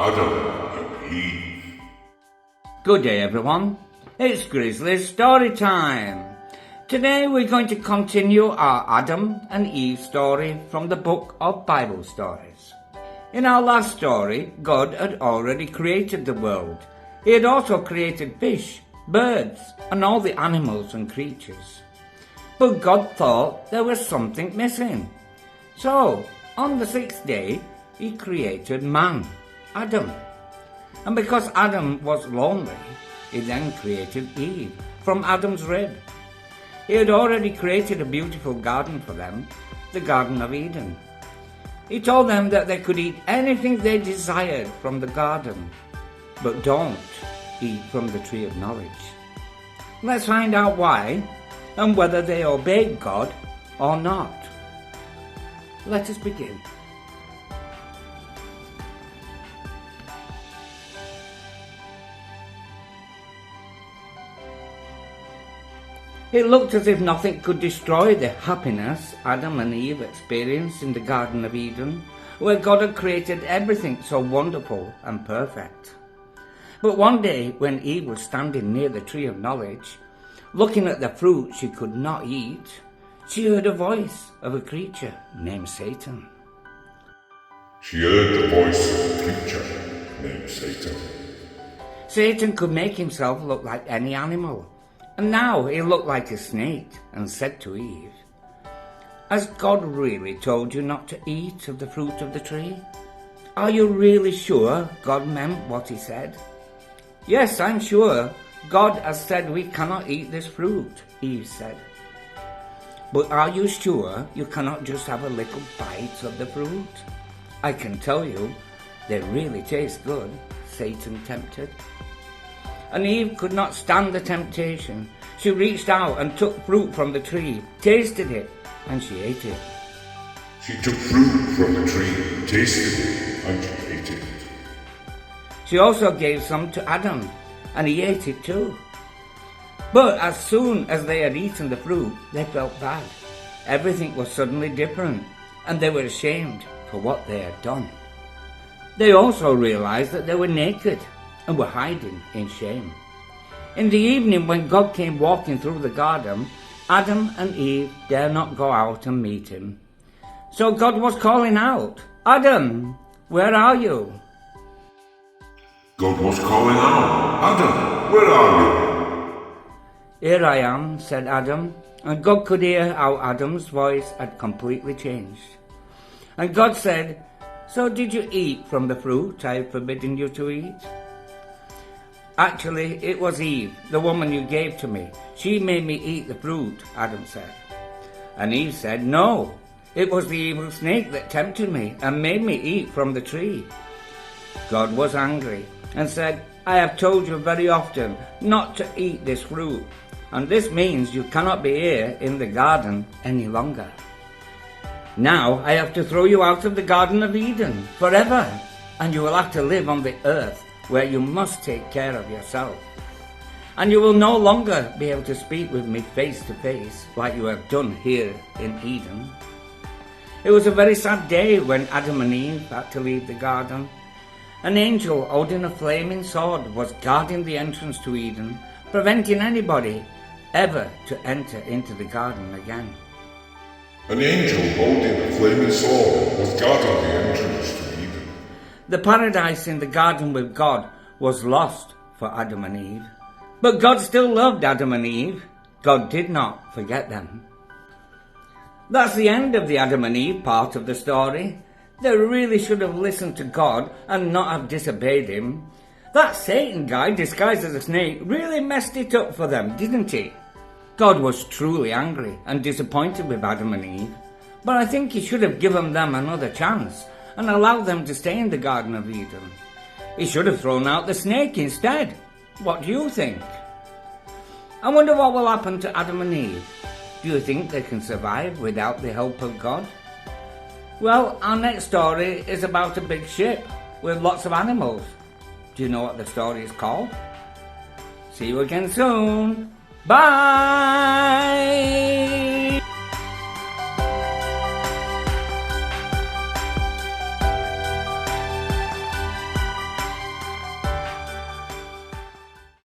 Adam and Eve. Good day everyone, it's Grizzly's Storytime. Today we're going to continue our Adam and Eve story from the book of Bible stories. In our last story, God had already created the world. He had also created fish, birds, and all the animals and creatures. But God thought there was something missing. So, on the sixth day, He created man, Adam. And because Adam was lonely, He then created Eve from Adam's rib. He had already created a beautiful garden for them, the Garden of Eden. He told them that they could eat anything they desired from the garden, but don't eat from the tree of knowledge. Let's find out why and whether they obeyed God or not. Let us begin. It looked as if nothing could destroy the happiness Adam and Eve experienced in the Garden of Eden, where God had created everything so wonderful and perfect. But one day, when Eve was standing near the tree of knowledge, looking at the fruit she could not eat, she heard a voice of a creature named Satan. She heard the voice of a creature named Satan. Satan could make himself look like any animal. And now he looked like a snake and said to Eve, "Has God really told you not to eat of the fruit of the tree? Are you really sure God meant what He said?" "Yes, I'm sure. God has said we cannot eat this fruit," Eve said. "But are you sure you cannot just have a little bite of the fruit? I can tell you, they really taste good," Satan tempted. And Eve could not stand the temptation. She reached out and took fruit from the tree, tasted it, and she ate it. She took fruit from the tree, tasted it, and she ate it. She also gave some to Adam, and he ate it too. But as soon as they had eaten the fruit, they felt bad. Everything was suddenly different, and they were ashamed for what they had done. They also realized that they were naked and were hiding in shame. In the evening, when God came walking through the garden, Adam and Eve dare not go out and meet Him. So God was calling out, "Adam, where are you?" God was calling out, "Adam, where are you?" "Here I am," said Adam, and God could hear how Adam's voice had completely changed. And God said, "So did you eat from the fruit I have forbidden you to eat?" "Actually, it was Eve, the woman you gave to me. She made me eat the fruit," Adam said. And Eve said, "No, it was the evil snake that tempted me and made me eat from the tree." God was angry and said, "I have told you very often not to eat this fruit, and this means you cannot be here in the garden any longer. Now I have to throw you out of the Garden of Eden forever, and you will have to live on the earth, where you must take care of yourself. And you will no longer be able to speak with me face to face like you have done here in Eden." It was a very sad day when Adam and Eve had to leave the garden. An angel holding a flaming sword was guarding the entrance to Eden, preventing anybody ever to enter into the garden again. An angel holding a flaming sword was guarding the entrance to Eden. The paradise in the garden with God was lost for Adam and Eve. But God still loved Adam and Eve. God did not forget them. That's the end of the Adam and Eve part of the story. They really should have listened to God and not have disobeyed Him. That Satan guy disguised as a snake really messed it up for them, didn't he? God was truly angry and disappointed with Adam and Eve. But I think He should have given them another chance and allowed them to stay in the Garden of Eden. He should have thrown out the snake instead. What do you think? I wonder what will happen to Adam and Eve. Do you think they can survive without the help of God? Well, our next story is about a big ship with lots of animals. Do you know what the story is called? See you again soon. Bye!